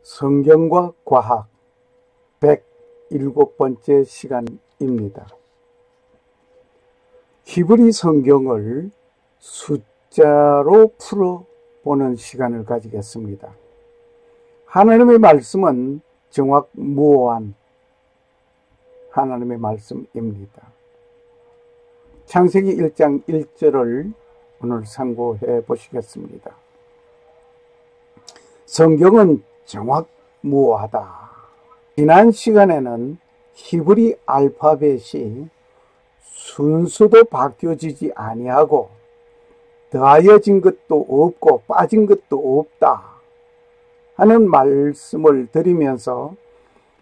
성경과 과학 107번째 시간입니다. 히브리 성경을 숫자로 풀어보는 시간을 가지겠습니다. 하나님의 말씀은 정확무오한 하나님의 말씀입니다. 창세기 1장 1절을 오늘 상고해 보시겠습니다. 성경은 정확무오하다. 지난 시간에는 히브리 알파벳이 순서도 바뀌어지지 아니하고 더하여진 것도 없고 빠진 것도 없다 하는 말씀을 드리면서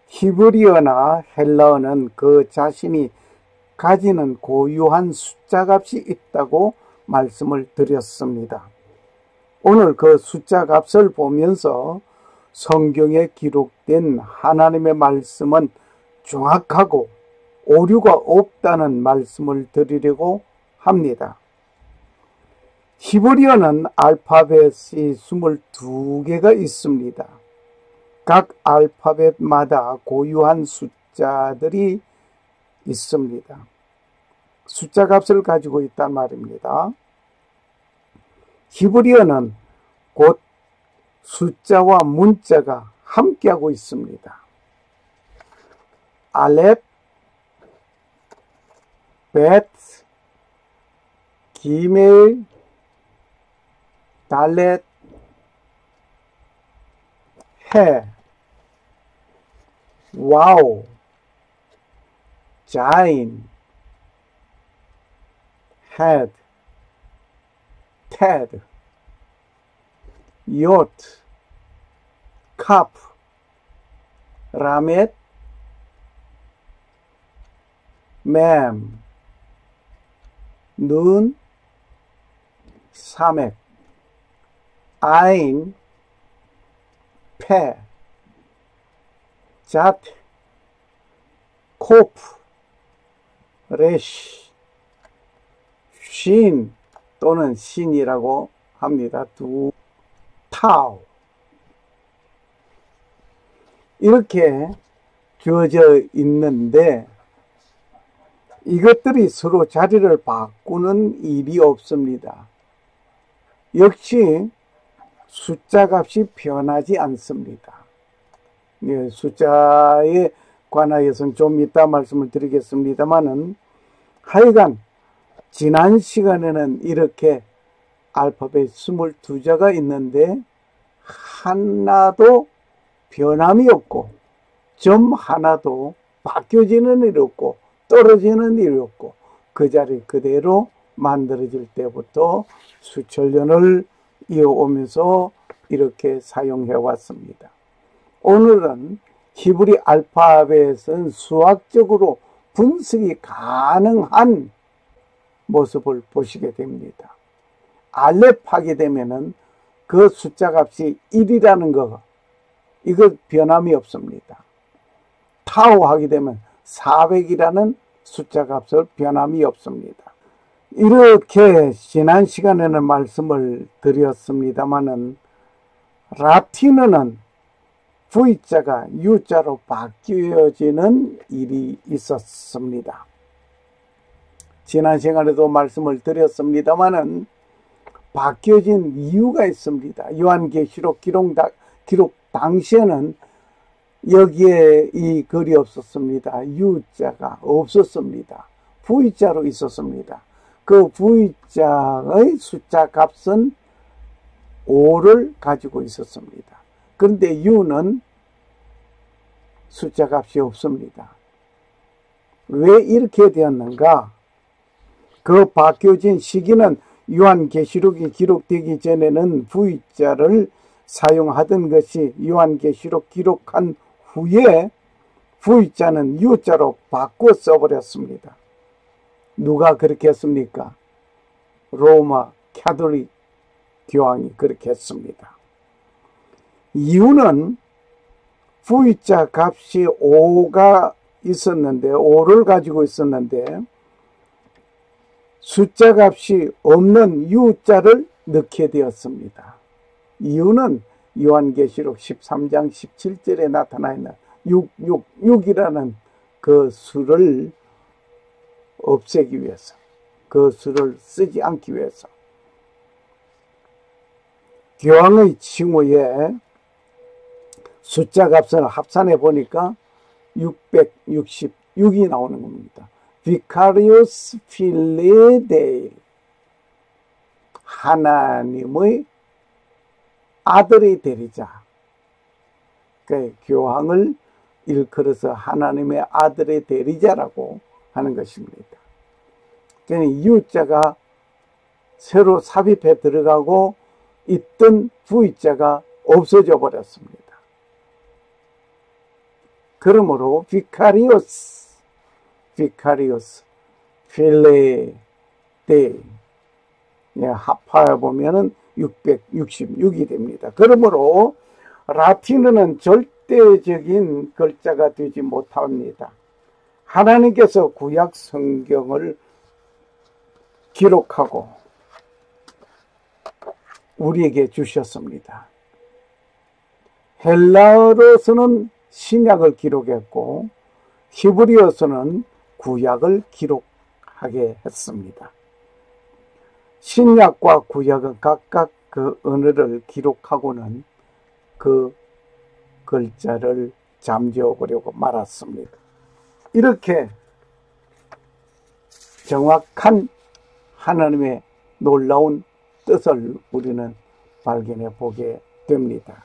히브리어나 헬라어는 그 자신이 가지는 고유한 숫자값이 있다고 말씀을 드렸습니다. 오늘 그 숫자값을 보면서 성경에 기록된 하나님의 말씀은 정확하고 오류가 없다는 말씀을 드리려고 합니다. 히브리어는 알파벳이 22개가 있습니다. 각 알파벳마다 고유한 숫자들이 있습니다. 숫자 값을 가지고 있단 말입니다. 히브리어는 곧 숫자와 문자가 함께하고 있습니다. 알렙, 벳, 기멜, 달렛, 해, 와우, 자인, 헤드, 테드, 요트, 카프, 라멧, 맴, 눈, 사맥, 아인, 페, 자트, 코프, 레시, 신 또는 신이라고 합니다. 타우 이렇게 주어져 있는데 이것들이 서로 자리를 바꾸는 일이 없습니다. 역시 숫자 값이 변하지 않습니다. 숫자에 관하여서는 좀 이따 말씀을 드리겠습니다만은 하여간 지난 시간에는 이렇게 알파벳 22자가 있는데 하나도 변함이 없고 점 하나도 바뀌어지는 일이 없고 떨어지는 일이 없고 그 자리 그대로 만들어질 때부터 수천 년을 이어오면서 이렇게 사용해 왔습니다. 오늘은 히브리 알파벳은 수학적으로 분석이 가능한 모습을 보시게 됩니다. 알렙 하게 되면은 그 숫자 값이 1이라는 거, 이거 변함이 없습니다. 타우 하게 되면 400이라는 숫자 값을 변함이 없습니다. 이렇게 지난 시간에는 말씀을 드렸습니다만은 라틴어는 V자가 U자로 바뀌어지는 일이 있었습니다. 지난 시간에도 말씀을 드렸습니다만은 바뀌어진 이유가 있습니다. 요한계시록 기록 당시에는 여기에 이 글이 없었습니다. U자가 없었습니다. V자로 있었습니다. 그 V자의 숫자 값은 5를 가지고 있었습니다. 그런데 U는 숫자 값이 없습니다. 왜 이렇게 되었는가? 그 바뀌어진 시기는 요한계시록이 기록되기 전에는 V자를 사용하던 것이 요한계시록 기록한 후에 V자는 U자로 바꿔 써버렸습니다. 누가 그렇게 했습니까? 로마 캐톨릭 교황이 그렇게 했습니다. 이유는 V자 값이 5가 있었는데 5를 가지고 있었는데 숫자 값이 없는 U자를 넣게 되었습니다. 이유는 요한계시록 13장 17절에 나타나 있는 666이라는 그 수를 없애기 위해서, 그 수를 쓰지 않기 위해서 교황의 칭호에 숫자 값을 합산해 보니까 666이 나오는 겁니다. Vicarius Filii Dei, 하나님의 아들이 되리자. 그 교황을 일컬어서 하나님의 아들의 대리자라고 하는 것입니다. 그러니까 U자가 새로 삽입해 들어가고 있던 V자가 없어져 버렸습니다. 그러므로 Vicarius Filii Dei, 합하여 보면은 666이 됩니다. 그러므로 라틴어는 절대적인 글자가 되지 못합니다. 하나님께서 구약 성경을 기록하고 우리에게 주셨습니다. 헬라어로서는 신약을 기록했고 히브리어서는 구약을 기록하게 했습니다. 신약과 구약은 각각 그 언어를 기록하고는 그 글자를 잠재워 보려고 말았습니다. 이렇게 정확한 하나님의 놀라운 뜻을 우리는 발견해 보게 됩니다.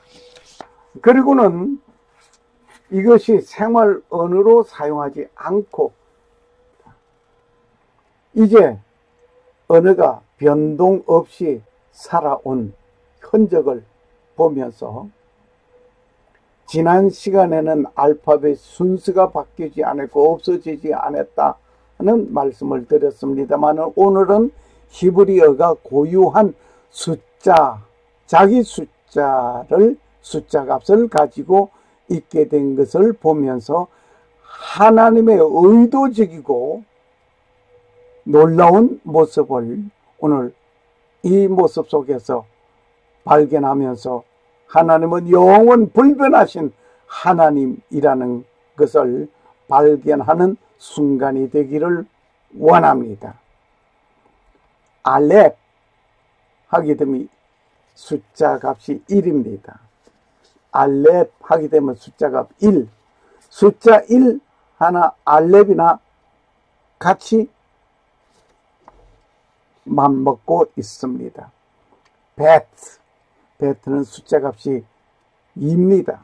그리고는 이것이 생활 언어로 사용하지 않고 이제 언어가 변동 없이 살아온 흔적을 보면서 지난 시간에는 알파벳 순서가 바뀌지 않았고 없어지지 않았다는 말씀을 드렸습니다만 오늘은 히브리어가 고유한 숫자, 자기 숫자를 숫자 값을 가지고 있게 된 것을 보면서 하나님의 의도적이고 놀라운 모습을 오늘 이 모습 속에서 발견하면서 하나님은 영원 불변하신 하나님이라는 것을 발견하는 순간이 되기를 원합니다. 알렙 하게 되면 숫자 값이 1입니다. 알렙 하게 되면 숫자 값 1. 숫자 1 하나 알렙이나 같이 맘먹고 있습니다. 베트는 숫자 값이 2입니다.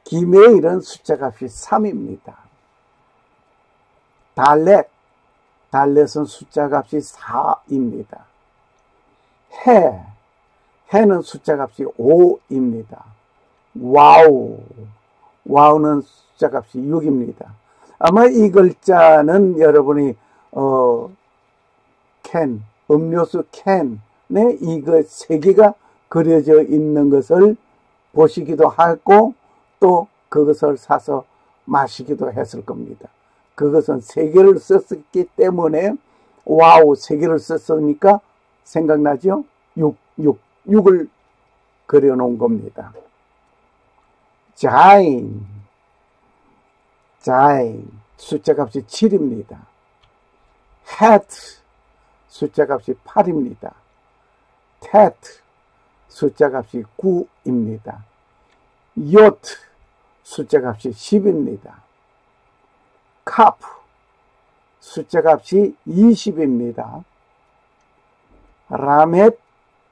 기메일은 숫자 값이 3입니다. 달렛은 숫자 값이 4입니다. 해는 숫자 값이 5입니다. 와우는 숫자 값이 6입니다. 아마 이 글자는 여러분이 음료수 캔에 이거 세 개가 그려져 있는 것을 보시기도 하고 또 그것을 사서 마시기도 했을 겁니다. 그것은 세 개를 썼기 때문에 와우 세 개를 썼으니까 생각나죠? 6을 그려놓은 겁니다. 자인 숫자 값이 7입니다. hat 숫자 값이 8입니다. tat 숫자 값이 9입니다. yacht 숫자 값이 10입니다. cup 숫자 값이 20입니다. 라멧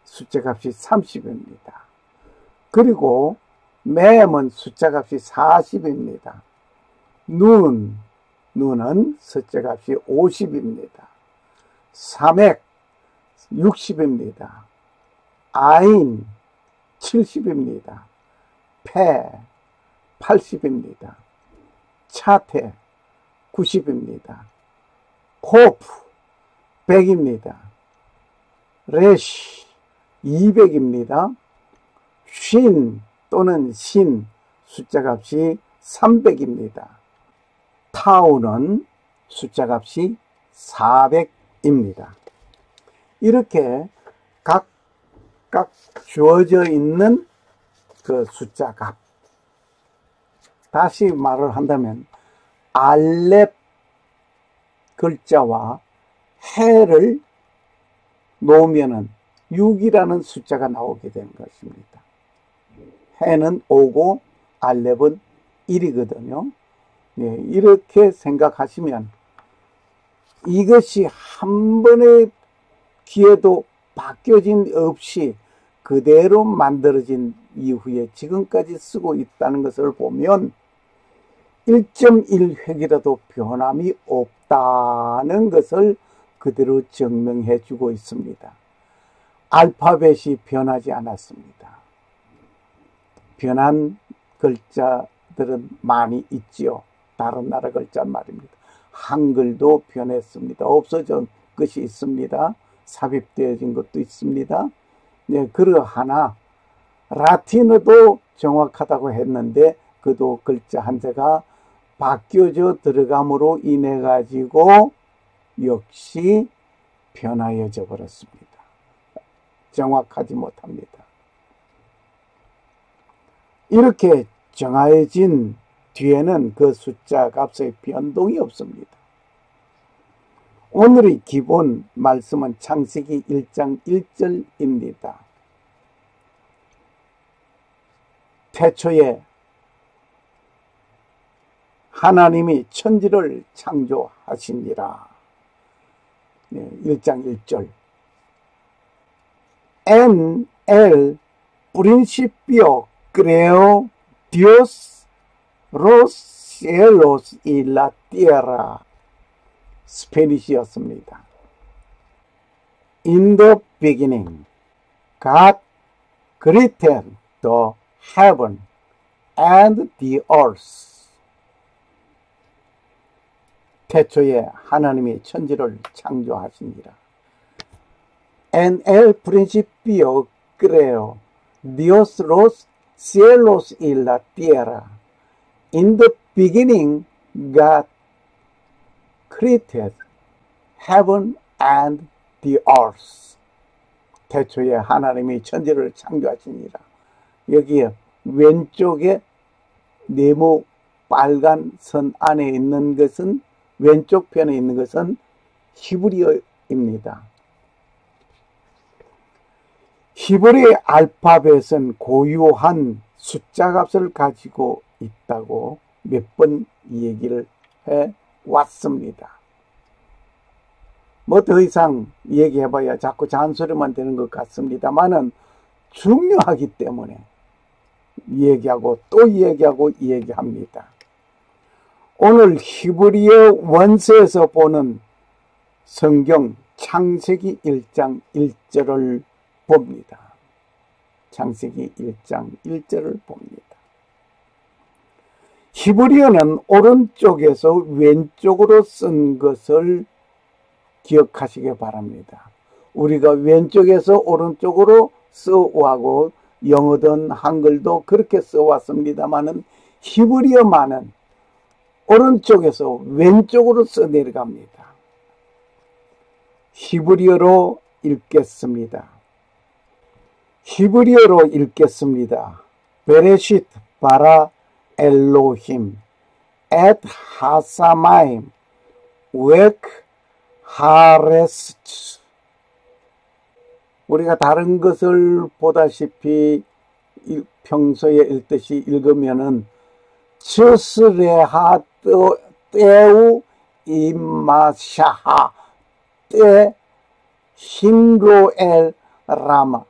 숫자 값이 30입니다. 그리고 맴은 숫자 값이 40입니다. 눈은 숫자 값이 50입니다. 사맥 60입니다. 아인 70입니다. 폐 80입니다. 차태 90입니다. 호프 100입니다. 레시 200입니다. 쉰 또는 신 숫자 값이 300입니다. 타우는 숫자 값이 400입니다. 이렇게 각 각각 주어져 있는 그 숫자 값. 다시 말을 한다면 알렙 글자와 해를 놓으면은 6이라는 숫자가 나오게 되는 것입니다. 해는 5고 알렙은 1이거든요. 예, 이렇게 생각하시면 이것이 한 번의 기회도 바뀌어진 없이 그대로 만들어진 이후에 지금까지 쓰고 있다는 것을 보면 1.1획이라도 변함이 없다는 것을 그대로 증명해 주고 있습니다. 알파벳이 변하지 않았습니다. 변한 글자들은 많이 있지요. 다른 나라 글자 말입니다. 한글도 변했습니다. 없어진 것이 있습니다. 삽입되어진 것도 있습니다. 네, 그러하나 라틴어도 정확하다고 했는데 그도 글자 한자가 바뀌어져 들어감으로 인해 가지고 역시 변하여져 버렸습니다. 정확하지 못합니다. 이렇게 정해진 뒤에는 그 숫자 값의 변동이 없습니다. 오늘의 기본 말씀은 창세기 1장 1절입니다. 태초에 하나님이 천지를 창조하시니라. 1장 1절. En el principio creó Dios los cielos y la tierra. 스페니시였습니다. In the beginning, God created the heaven and the earth. 태초에 하나님이 천지를 창조하시니라. En el principio creó Dios los cielos y la tierra. In the beginning, God created heaven and the earth. 태초에 하나님이 천지를 창조하시니라. 여기에 왼쪽에 네모 빨간 선 안에 있는 것은, 왼쪽 편에 있는 것은 히브리어입니다. 히브리 알파벳은 고유한 숫자 값을 가지고 있다고 몇 번 얘기를 해 왔습니다. 뭐 더 이상 얘기해봐야 자꾸 잔소리만 되는 것 같습니다만은 중요하기 때문에 얘기하고 또 얘기하고 얘기합니다. 오늘 히브리어 원서에서 보는 성경 창세기 1장 1절을 봅니다. 창세기 1장 1절을 봅니다. 히브리어는 오른쪽에서 왼쪽으로 쓴 것을 기억하시기 바랍니다. 우리가 왼쪽에서 오른쪽으로 써왔고 영어든 한글도 그렇게 써왔습니다만은 히브리어만은 오른쪽에서 왼쪽으로 써 내려갑니다. 히브리어로 읽겠습니다. 히브리어로 읽겠습니다. 베레시트 바라 엘로힘 엣 하사마임 웩 하레스트. 우리가 다른 것을 보다시피 평소에 읽듯이 읽으면은 츠스레하 떼우 임마샤하 떼 힌로엘 라마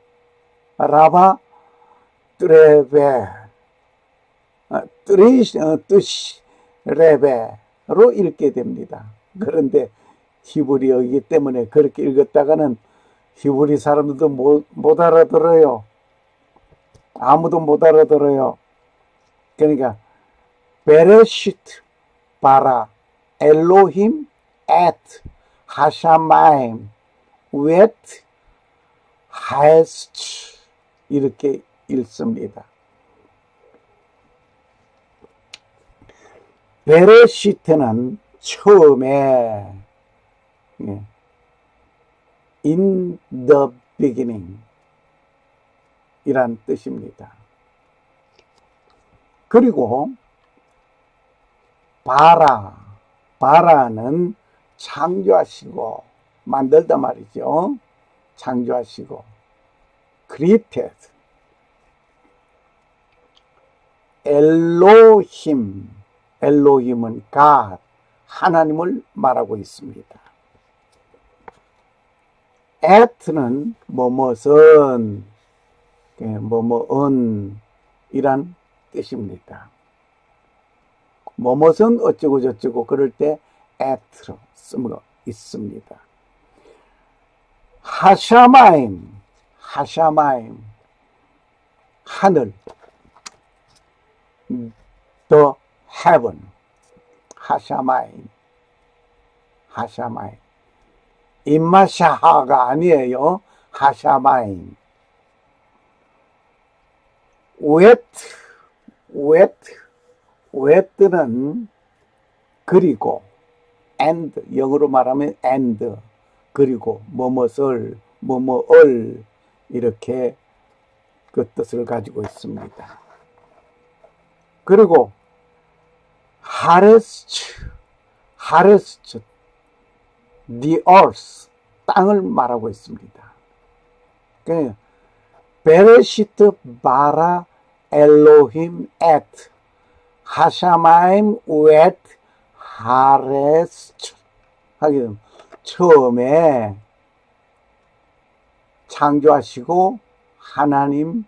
라바 트레베 뜨시 레베로 읽게 됩니다. 그런데 히브리어이기 때문에 그렇게 읽었다가는 히브리 사람들도 못 알아들어요. 아무도 못 알아들어요. 그러니까 베레시트 바라 엘로힘 엣 하샤마임 웩 하에스트 이렇게 읽습니다. 베레시트는 처음에 in the beginning 이란 뜻입니다. 그리고 바라는 창조하시고 만들다 말이죠. 창조하시고 created 엘로힘은 God 하나님을 말하고 있습니다. at는 뭐뭇은 뭐뭐은 이란 뜻입니다. 뭐뭇은 어쩌고 저쩌고 그럴 때 at로 쓰므로 있습니다. 하샤마임 하늘 the heaven 하샤마임 임마샤하가 아니에요. 하샤마임 wet는 그리고 and 영어로 말하면 and 그리고 뭐뭇을 뭐뭐을 이렇게 그 뜻을 가지고 있습니다. 그리고 harvest the earth 땅을 말하고 있습니다. 그러니까 베레시트 바라 엘로힘 et 하샤마임 웨트 하레스트 하게 되면 처음에 창조하시고 하나님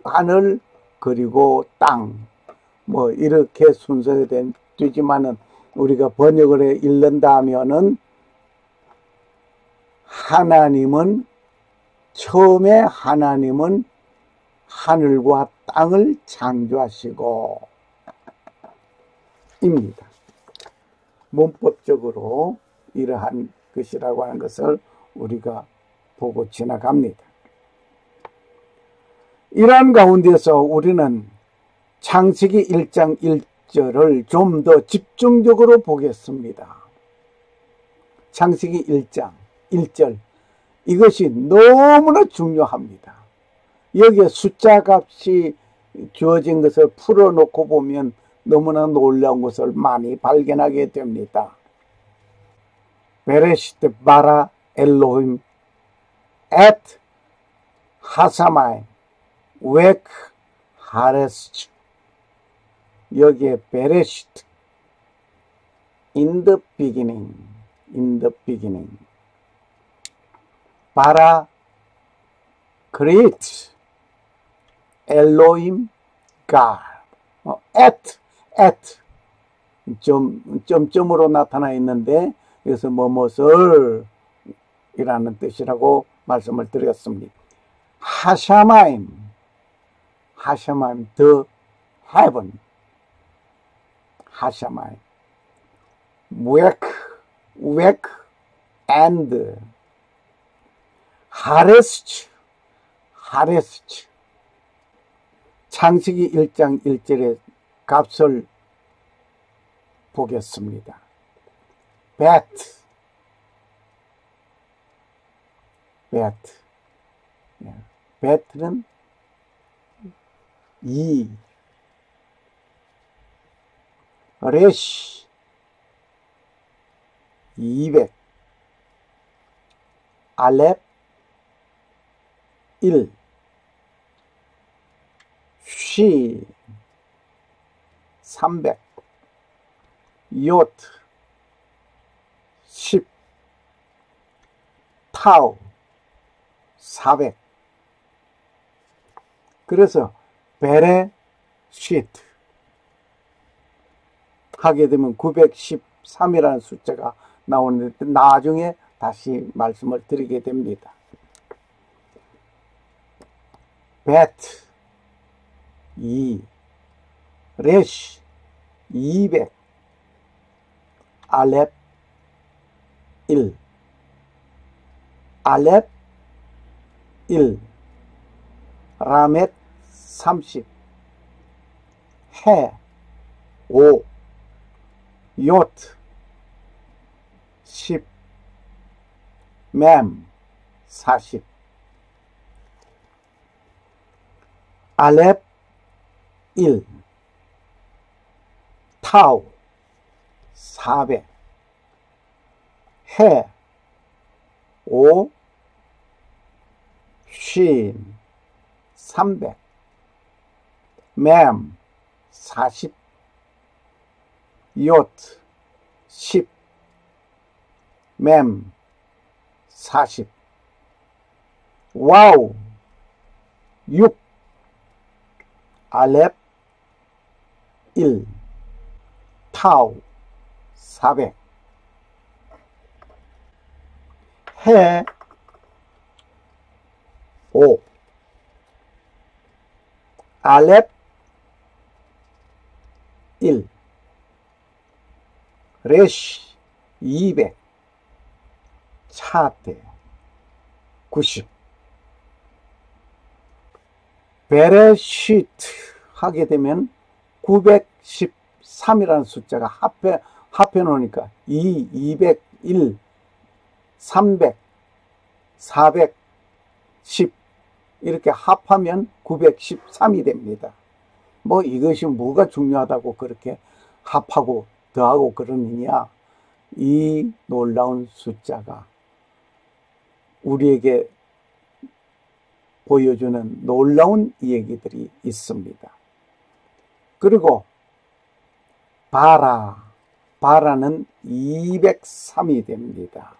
하늘 그리고 땅 뭐 이렇게 순서가 되지만은 우리가 번역을 해 읽는다 하면은 처음에 하나님은 하늘과 땅을 창조하시고 입니다. 문법적으로 이러한 것이라고 하는 것을 우리가 보고 지나갑니다. 이러한 가운데서 우리는 창세기 1장 1절을 좀 더 집중적으로 보겠습니다. 창세기 1장 1절 이것이 너무나 중요합니다. 여기에 숫자 값이 주어진 것을 풀어놓고 보면 너무나 놀라운 것을 많이 발견하게 됩니다. 베레시트 바라 엘로힘 et 하사마이 웩 하레스트 여기에 베레시트 in the beginning 바라 create 엘로힘 God at 점점으로 나타나 있는데 여기서 뭐뭇을 이라는 뜻이라고 말씀을 드렸습니다. 하샤마임 the heaven 하샤마임 웩 and 하레스트 창세기 1장 1절의 값을 보겠습니다. bet는 2 레시 200 알렙 1 쉬 300 요트 10 타우 400 그래서 베레시트 하게 되면 913이라는 숫자가 나오는데 나중에 다시 말씀을 드리게 됩니다. 베트 2 레시 200 알렙 1 알렙 1 라멧 30 해 5 요트 10 맴 40 알렙 1, 타우 400, 해 5, 쉰 300, 맴 40, 요트 10, 맴 40, 와우 6, 알렙 1, 타우 400, 해 5, 알렙 1, 레시 200, 차테 90, 베레시트 하게 되면 913이라는 숫자가 합해 놓으니까 2, 200, 1, 300, 410 이렇게 합하면 913이 됩니다. 뭐 이것이 뭐가 중요하다고 그렇게 합하고 더하고 그러느냐. 이 놀라운 숫자가 우리에게 보여주는 놀라운 얘기들이 있습니다. 그리고 바라는 203이 됩니다.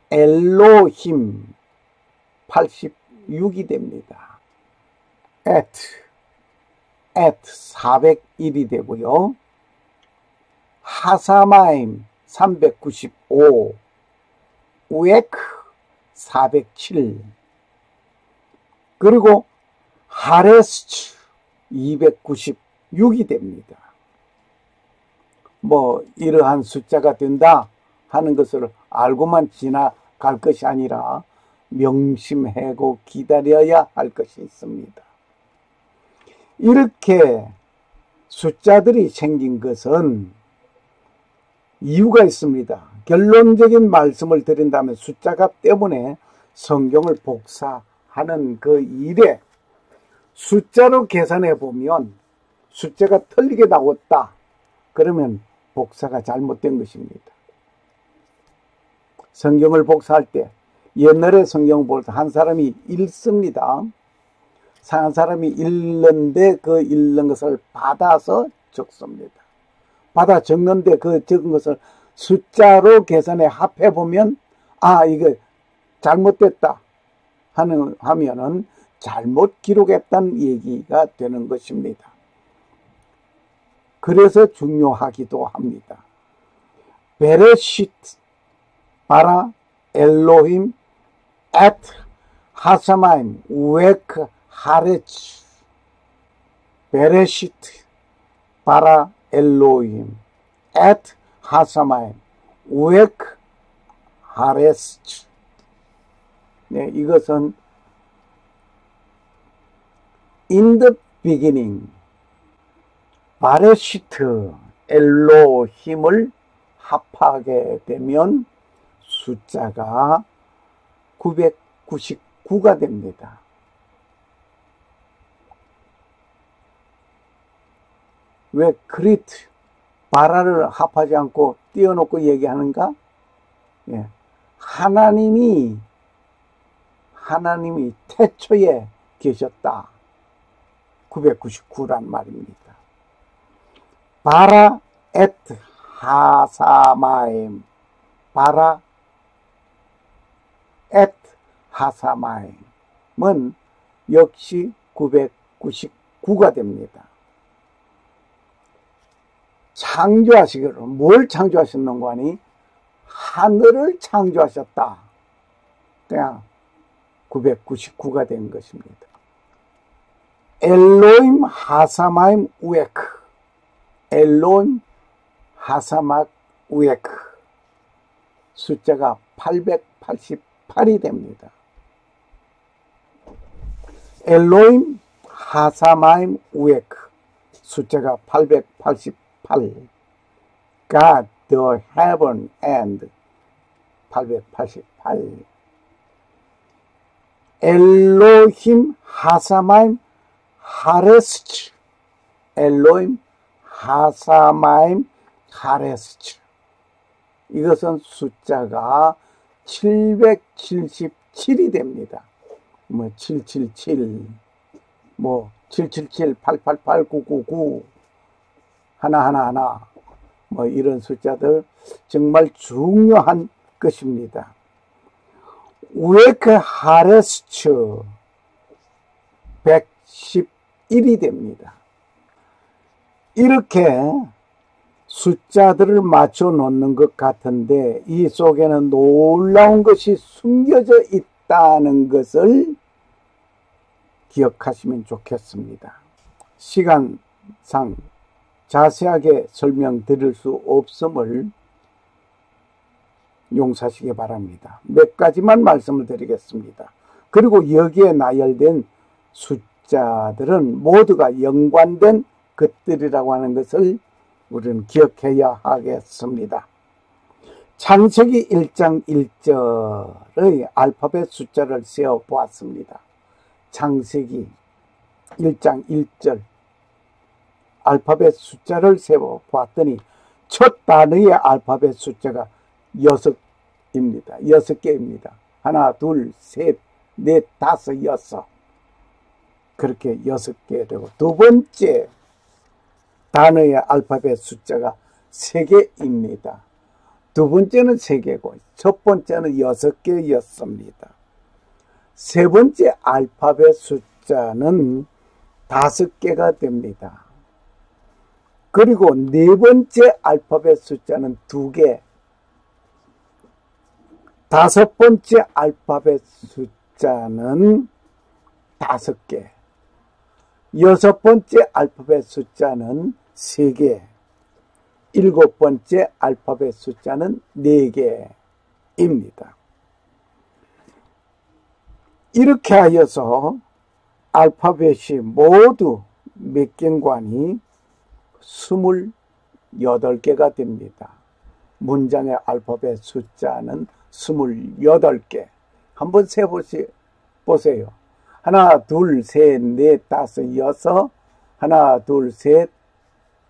엘로힘 86이 됩니다. 앳 401이 되고요. 하사마임 395, 우에크 407, 그리고 하레스츠 296이 됩니다. 뭐 이러한 숫자가 된다 하는 것을 알고만 지나갈 것이 아니라 명심하고 기다려야 할 것이 있습니다. 이렇게 숫자들이 생긴 것은 이유가 있습니다. 결론적인 말씀을 드린다면 숫자값 때문에 성경을 복사하는 그 일에 숫자로 계산해 보면 숫자가 틀리게 나왔다. 그러면 복사가 잘못된 것입니다. 성경을 복사할 때 옛날에 성경을 볼 때 한 사람이 읽습니다. 한 사람이 읽는데 그 읽는 것을 받아서 적습니다. 받아 적는데 그 적은 것을 숫자로 계산해 합해 보면 아 이거 잘못됐다 하면은 잘못 기록했다는 얘기가 되는 것입니다. 그래서 중요하기도 합니다. 베레시트 바라 엘로힘 앳 하사마임 우에크 하레츠 베레시트 바라 엘로힘 앳 하사마임 우에크 하레츠. 네, 이것은 in the beginning 바레시트 엘로힘을 합하게 되면 숫자가 999가 됩니다. 왜 크리트, 바라를 합하지 않고 띄워놓고 얘기하는가? 예. 하나님이 태초에 계셨다. 999란 말입니다. 바라 엣 하사마임 바라 엣 하사마임은 역시 999가 됩니다. 창조하시기로 뭘 창조하셨는고 하니 하늘을 창조하셨다. 그냥 999가 된 것입니다. 엘로임 하사마임 우에크 엘로임 하사막 우에크 숫자가 888이 됩니다. 엘로임 하사마임 우에크 숫자가 888 God the heaven and 888 엘로힘 하사마임 하레스츠, 엘로임, 하사마임, 하레스츠. 이것은 숫자가 777이 됩니다. 777, 777, 888, 999, 하나하나, 이런 숫자들 정말 중요한 것입니다. 우에크 하레스츠 111이 됩니다. 이렇게 숫자들을 맞춰 놓는 것 같은데 이 속에는 놀라운 것이 숨겨져 있다는 것을 기억하시면 좋겠습니다. 시간상 자세하게 설명드릴 수 없음을 용서하시기 바랍니다. 몇 가지만 말씀을 드리겠습니다. 그리고 여기에 나열된 숫자들은 모두가 연관된 것들이라고 하는 것을 우리는 기억해야 하겠습니다. 창세기 1장 1절의 알파벳 숫자를 세어보았습니다. 창세기 1장 1절 알파벳 숫자를 세어보았더니 첫 단어의 알파벳 숫자가 6입니다. 6개입니다. 하나, 둘, 셋, 넷, 다섯, 여섯. 그렇게 6개 되고 두 번째 단어의 알파벳 숫자가 3개입니다. 두 번째는 3개고 첫 번째는 6개였습니다. 세 번째 알파벳 숫자는 5개가 됩니다. 그리고 네 번째 알파벳 숫자는 2개, 다섯 번째 알파벳 숫자는 5개, 여섯 번째 알파벳 숫자는 3개, 일곱 번째 알파벳 숫자는 4개입니다. 이렇게 하여서 알파벳이 모두 몇 개인가니 28개가 됩니다. 문장의 알파벳 숫자는 28개. 한번 세보세요. 하나, 둘, 셋, 넷, 다섯, 여섯, 하나, 둘, 셋,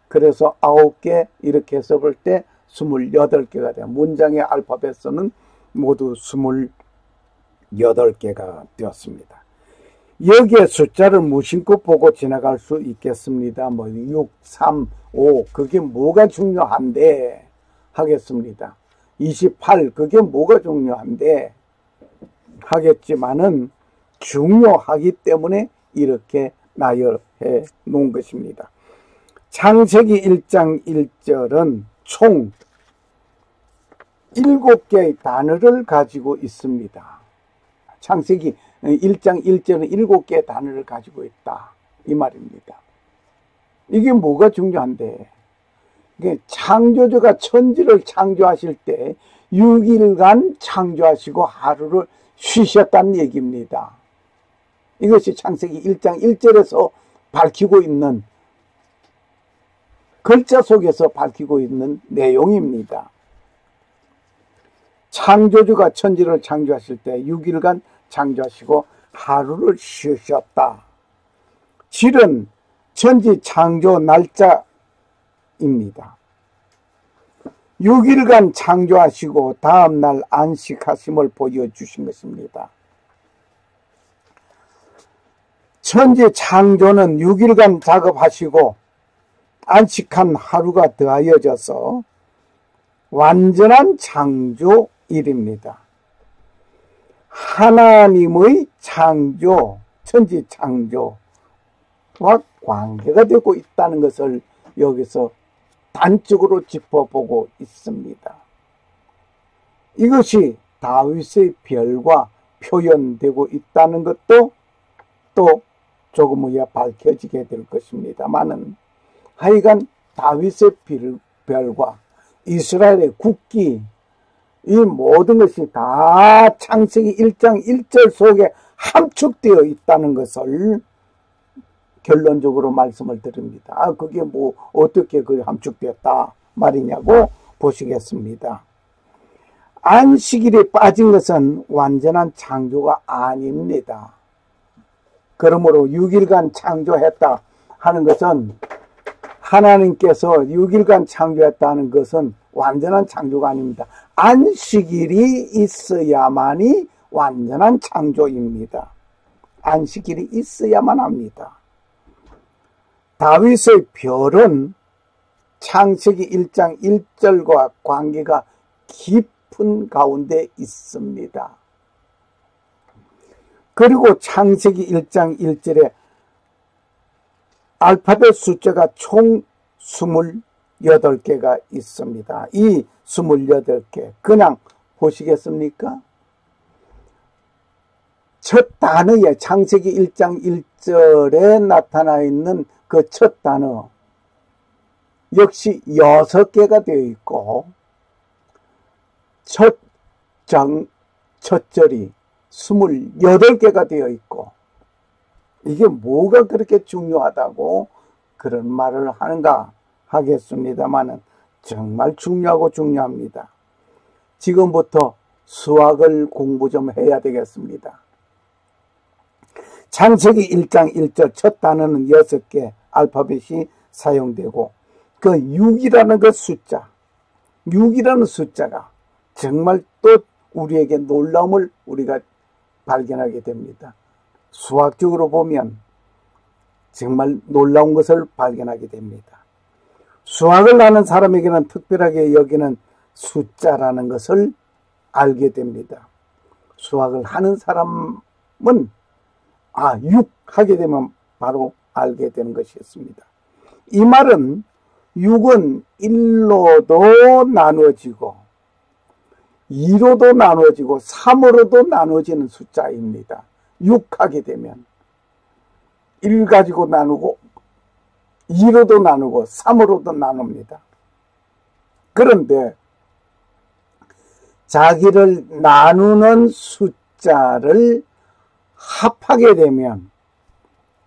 그래서 9개 이렇게 해서 볼 때 28개가 돼요. 문장의 알파벳 수는 모두 28개가 되었습니다. 여기에 숫자를 무심코 보고 지나갈 수 있겠습니다. 6, 3, 5 그게 뭐가 중요한데 하겠습니다. 28 그게 뭐가 중요한데 하겠지만은 중요하기 때문에 이렇게 나열해 놓은 것입니다. 창세기 1장 1절은 총 7개의 단어를 가지고 있습니다. 창세기 1장 1절은 7개의 단어를 가지고 있다. 이 말입니다. 이게 뭐가 중요한데? 창조주가 천지를 창조하실 때 6일간 창조하시고 하루를 쉬셨다는 얘기입니다. 이것이 창세기 1장 1절에서 밝히고 있는 글자 속에서 밝히고 있는 내용입니다. 창조주가 천지를 창조하실 때 6일간 창조하시고 하루를 쉬셨다. 실은 천지 창조 날짜입니다. 6일간 창조하시고 다음날 안식하심을 보여주신 것입니다. 천지 창조는 6일간 작업하시고 안식한 하루가 더하여져서 완전한 창조일입니다. 하나님의 창조, 천지 창조와 관계가 되고 있다는 것을 여기서 단적으로 짚어보고 있습니다. 이것이 다윗의 별과 표현되고 있다는 것도 또 조금 후에 밝혀지게 될 것입니다만은 하여간 다윗의 별과 이스라엘의 국기 이 모든 것이 다 창세기 1장 1절 속에 함축되어 있다는 것을 결론적으로 말씀을 드립니다. 그게 어떻게 그 함축되었다 말이냐고 보시겠습니다. 안식일에 빠진 것은 완전한 창조가 아닙니다. 그러므로 6일간 창조했다 하는 것은 하나님께서 6일간 창조했다는 것은 완전한 창조가 아닙니다. 안식일이 있어야만이 완전한 창조입니다. 안식일이 있어야만 합니다. 다윗의 별은 창세기 1장 1절과 관계가 깊은 가운데 있습니다. 그리고 창세기 1장 1절에 알파벳 숫자가 총 28개가 있습니다. 이 28개 그냥 보시겠습니까? 첫 단어에 창세기 1장 1절에 나타나 있는 그 첫 단어 역시 6개가 되어 있고 첫 절이 28개가 되어 있고 이게 뭐가 그렇게 중요하다고 그런 말을 하는가 하겠습니다만은 정말 중요하고 중요합니다. 지금부터 수학을 공부 좀 해야 되겠습니다. 창세기 1장 1절 첫 단어는 6개 알파벳이 사용되고 그 6이라는 그 숫자 6이라는 숫자가 정말 또 우리에게 놀라움을 우리가 발견하게 됩니다. 수학적으로 보면 정말 놀라운 것을 발견하게 됩니다. 수학을 아는 사람에게는 특별하게 여기는 숫자라는 것을 알게 됩니다. 수학을 하는 사람은 6 하게 되면 바로 알게 되는 것이었습니다. 이 말은 6은 1로도 나누어지고 2로도 나누어지고 3으로도 나누어지는 숫자입니다. 6 하게 되면 1 가지고 나누고 2로도 나누고 3으로도 나눕니다. 그런데 자기를 나누는 숫자를 합하게 되면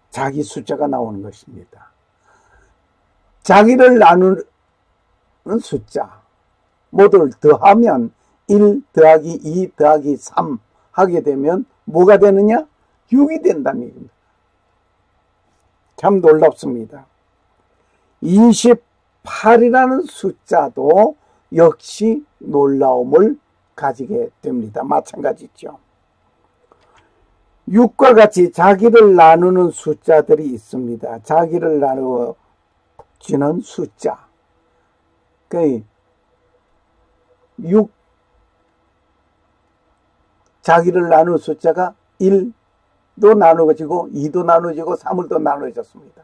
자기 숫자가 나오는 것입니다. 자기를 나누는 숫자 모두를 더하면 1 더하기 2 더하기 3 하게 되면 뭐가 되느냐? 6이 된다는 얘기입니다. 참 놀랍습니다. 28이라는 숫자도 역시 놀라움을 가지게 됩니다. 마찬가지죠. 6과 같이 자기를 나누는 숫자들이 있습니다. 자기를 나누어지는 숫자. 6 자기를 나누는 숫자가 1도 나누어지고 2도 나누어지고 3도 나누어졌습니다.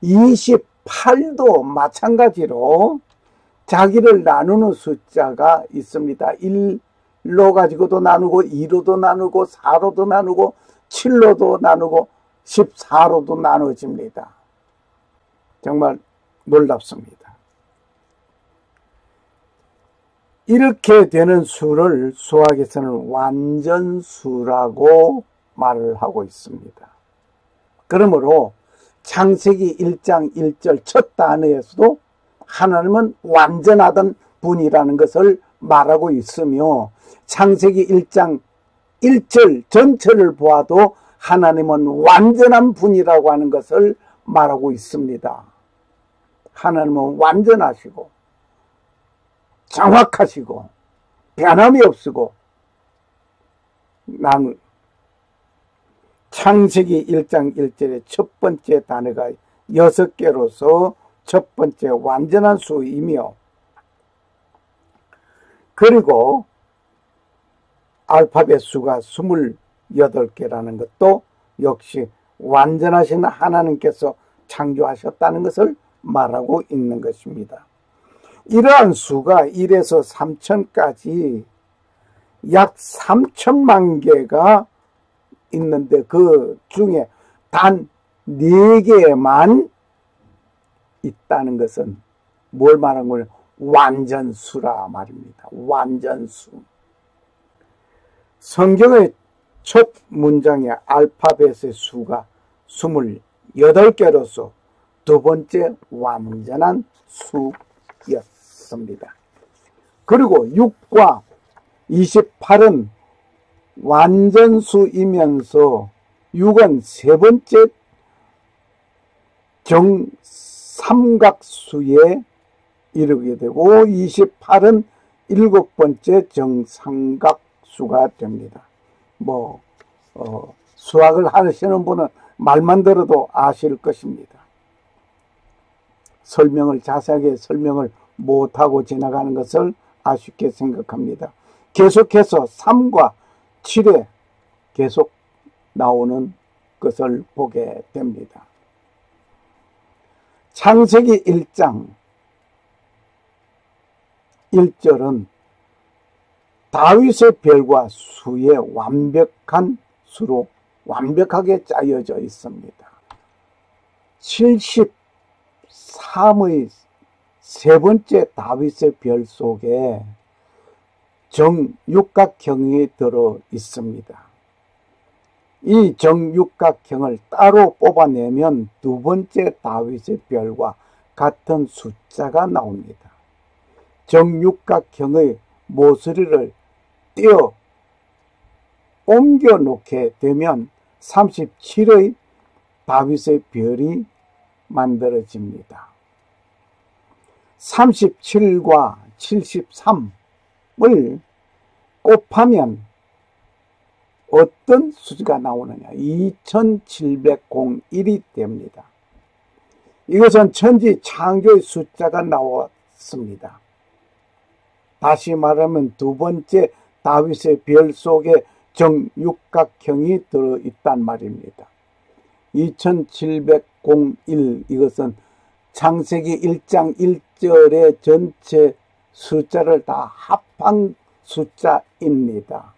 28도 마찬가지로 자기를 나누는 숫자가 있습니다. 1로 가지고도 나누고 2로도 나누고 4로도 나누고 7로도 나누고 14로도 나누어집니다. 정말 놀랍습니다. 이렇게 되는 수를 수학에서는 완전수라고 말을 하고 있습니다. 그러므로 창세기 1장 1절 첫 단어에서도 하나님은 완전하던 분이라는 것을 말하고 있으며 창세기 1장 1절 전체를 보아도 하나님은 완전한 분이라고 하는 것을 말하고 있습니다. 하나님은 완전하시고 정확하시고 변함이 없으고 창세기 1장 1절의 첫 번째 단어가 6개로서 첫 번째 완전한 수이며 그리고 알파벳 수가 28개라는 것도 역시 완전하신 하나님께서 창조하셨다는 것을 말하고 있는 것입니다. 이러한 수가 1에서 3천까지 약 3천만 개가 있는데 그 중에 단 4개만 있다는 것은 뭘 말하는 거예요? 완전수라 말입니다. 완전수. 성경의 첫 문장에 알파벳의 수가 28개로서 두 번째 완전한 수였습니다. 그리고 6과 28은 완전수이면서 6은 세 번째 정삼각수에 이르게 되고 28은 일곱 번째 정삼각수가 됩니다. 수학을 하시는 분은 말만 들어도 아실 것입니다. 자세하게 설명을 못하고 지나가는 것을 아쉽게 생각합니다. 계속해서 3과 7에 계속 나오는 것을 보게 됩니다. 창세기 1장 1절은 다윗의 별과 수의 완벽한 수로 완벽하게 짜여져 있습니다. 73의 세 번째 다윗의 별 속에 정육각형이 들어 있습니다. 이 정육각형을 따로 뽑아내면 두 번째 다윗의 별과 같은 숫자가 나옵니다. 정육각형의 모서리를 떼어 옮겨 놓게 되면 37의 다윗의 별이 만들어집니다. 37과 73을 곱하면 어떤 수가 나오느냐? 2701이 됩니다. 이것은 천지 창조의 숫자가 나왔습니다. 다시 말하면 두 번째 다윗의 별 속에 정육각형이 들어있단 말입니다. 2701 이것은 창세기 1장 1절의 전체 숫자를 다 합한 숫자입니다.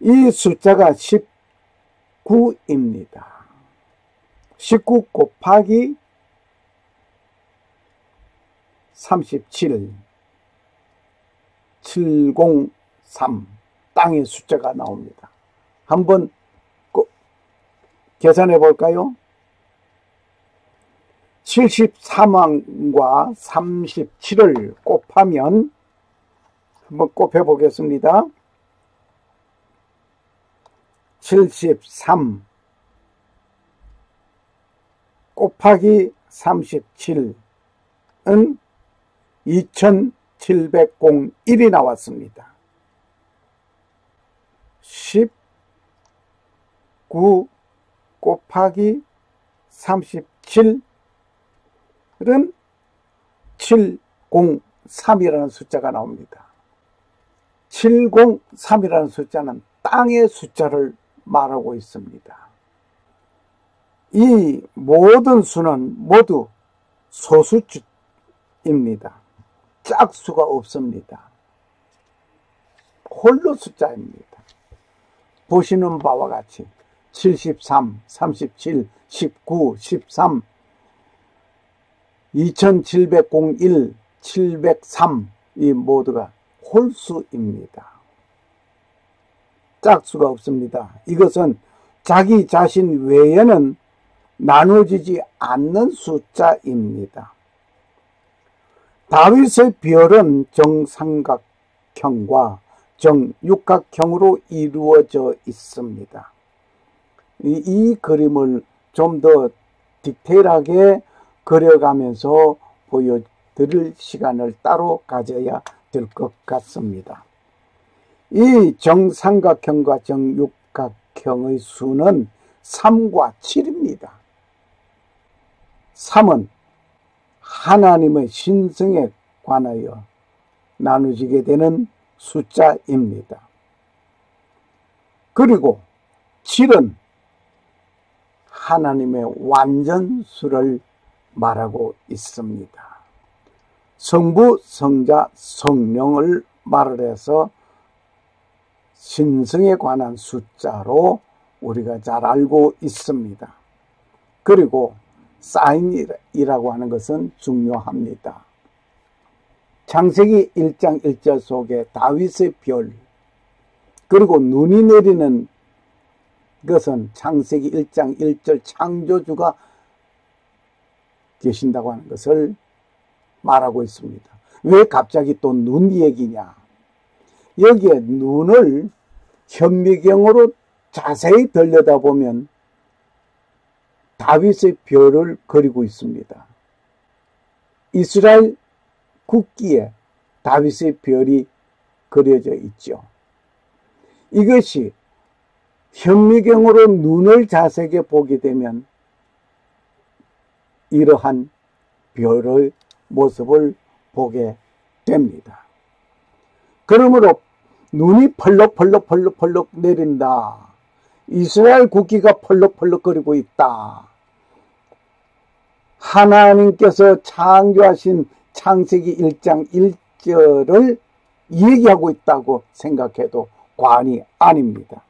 이 숫자가 19입니다. 19 곱하기 37 703 땅의 숫자가 나옵니다. 한번 계산해 볼까요? 73왕과 37을 곱하면 한번 곱해 보겠습니다. 73 곱하기 37은 2701이 나왔습니다. 19 곱하기 37은 703이라는 숫자가 나옵니다. 703이라는 숫자는 땅의 숫자를 말하고 있습니다. 이 모든 수는 모두 소수입니다. 짝수가 없습니다. 홀로 숫자입니다. 보시는 바와 같이 73, 37, 19, 13, 2701, 703 이 모두가 홀수입니다. 짝수가 없습니다. 이것은 자기 자신 외에는 나누어지지 않는 숫자입니다. 다윗의 별은 정삼각형과 정육각형으로 이루어져 있습니다. 이 그림을 좀 더 디테일하게 그려가면서 보여드릴 시간을 따로 가져야 될 것 같습니다. 이 정삼각형과 정육각형의 수는 3과 7입니다. 3은 하나님의 신성에 관하여 나누어지게 되는 숫자입니다. 그리고 7은 하나님의 완전수를 말하고 있습니다. 성부, 성자, 성령을 말을 해서 신성에 관한 숫자로 우리가 잘 알고 있습니다. 그리고 사인이라고 하는 것은 중요합니다. 창세기 1장 1절 속에 다윗의 별, 그리고 눈이 내리는 것은 창세기 1장 1절 창조주가 계신다고 하는 것을 말하고 있습니다. 왜 갑자기 또 눈 얘기냐? 여기에 눈을 현미경으로 자세히 들여다보면 다윗의 별을 그리고 있습니다. 이스라엘 국기에 다윗의 별이 그려져 있죠. 이것이 현미경으로 눈을 자세하게 보게 되면 이러한 별의 모습을 보게 됩니다. 그러므로 눈이 펄럭펄럭 내린다. 이스라엘 국기가 펄럭펄럭거리고 있다. 하나님께서 창조하신 창세기 1장 1절을 얘기하고 있다고 생각해도 과언이 아닙니다.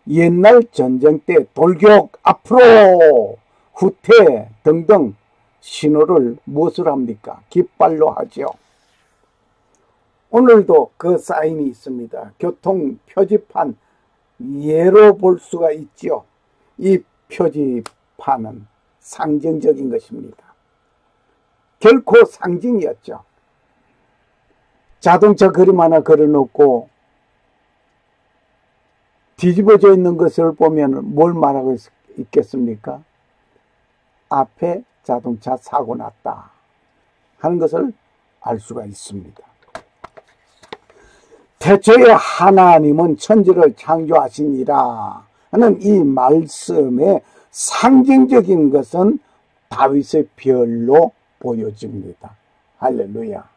옛날 전쟁 때 돌격, 앞으로, 후퇴 등등 신호를 무엇을 합니까? 깃발로 하죠. 오늘도 그 사인이 있습니다. 교통 표지판 예로 볼 수가 있죠. 이 표지판은 상징적인 것입니다. 결코 상징이었죠. 자동차 그림 하나 걸어놓고 뒤집어져 있는 것을 보면 뭘 말하고 있겠습니까? 앞에 자동차 사고 났다 하는 것을 알 수가 있습니다. 태초에 하나님은 천지를 창조하시니라 하는 이 말씀의 상징적인 것은 다윗의 별로 보여집니다. 할렐루야.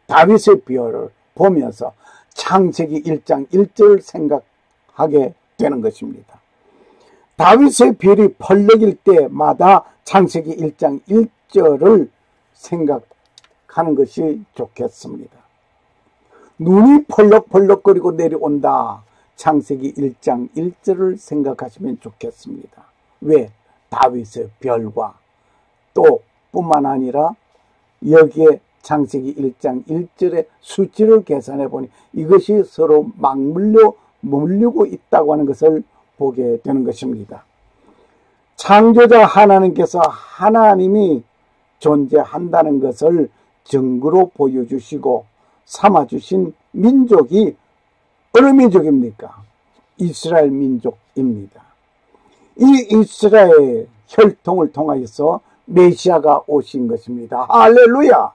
다윗의 별을 보면서 창세기 1장 1절을 생각하게 되는 것입니다. 다윗의 별이 펄럭일 때마다 창세기 1장 1절을 생각하는 것이 좋겠습니다. 눈이 펄럭펄럭거리고 내려온다. 창세기 1장 1절을 생각하시면 좋겠습니다. 왜? 다윗의 별과 또 뿐만 아니라 여기에 창세기 1장 1절의 수치를 계산해 보니 이것이 서로 맞물리고 있다고 하는 것을 보게 되는 것입니다. 창조자 하나님께서 하나님이 존재한다는 것을 증거로 보여주시고 삼아주신 민족이 어느 민족입니까? 이스라엘 민족입니다. 이 이스라엘 혈통을 통하여서 메시아가 오신 것입니다. 할렐루야!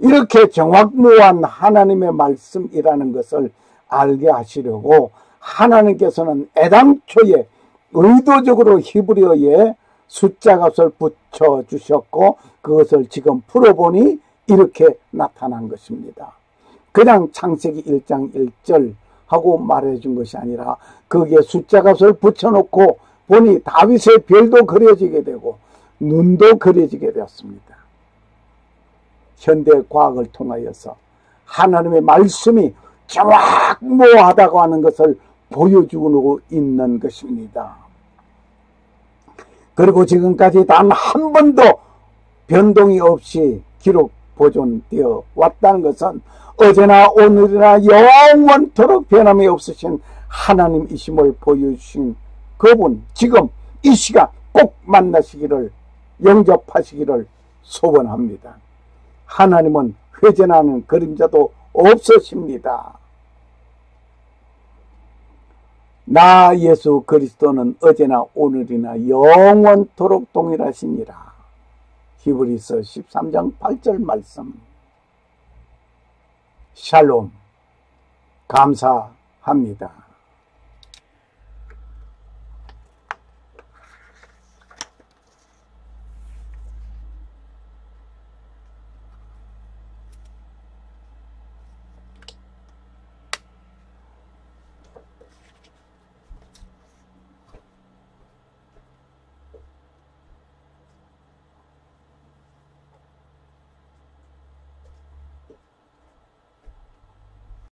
이렇게 정확무한 하나님의 말씀이라는 것을 알게 하시려고 하나님께서는 애당초에 의도적으로 히브리어에 숫자 값을 붙여주셨고 그것을 지금 풀어보니 이렇게 나타난 것입니다. 그냥 창세기 1장 1절 하고 말해준 것이 아니라 거기에 숫자 값을 붙여놓고 보니 다윗의 별도 그려지게 되고 눈도 그려지게 되었습니다. 현대 과학을 통하여서 하나님의 말씀이 정확무하다고 하는 것을 보여주고 있는 것입니다. 그리고 지금까지 단 한 번도 변동이 없이 기록 보존되어 왔다는 것은 어제나 오늘이나 영원토록 변함이 없으신 하나님이심을 보여주신 그분, 지금 이 시간 꼭 만나시기를, 영접하시기를 소원합니다. 하나님은 회전하는 그림자도 없으십니다. 나 예수 그리스도는 어제나 오늘이나 영원토록 동일하시니라. 히브리서 13장 8절 말씀. 샬롬. 감사합니다.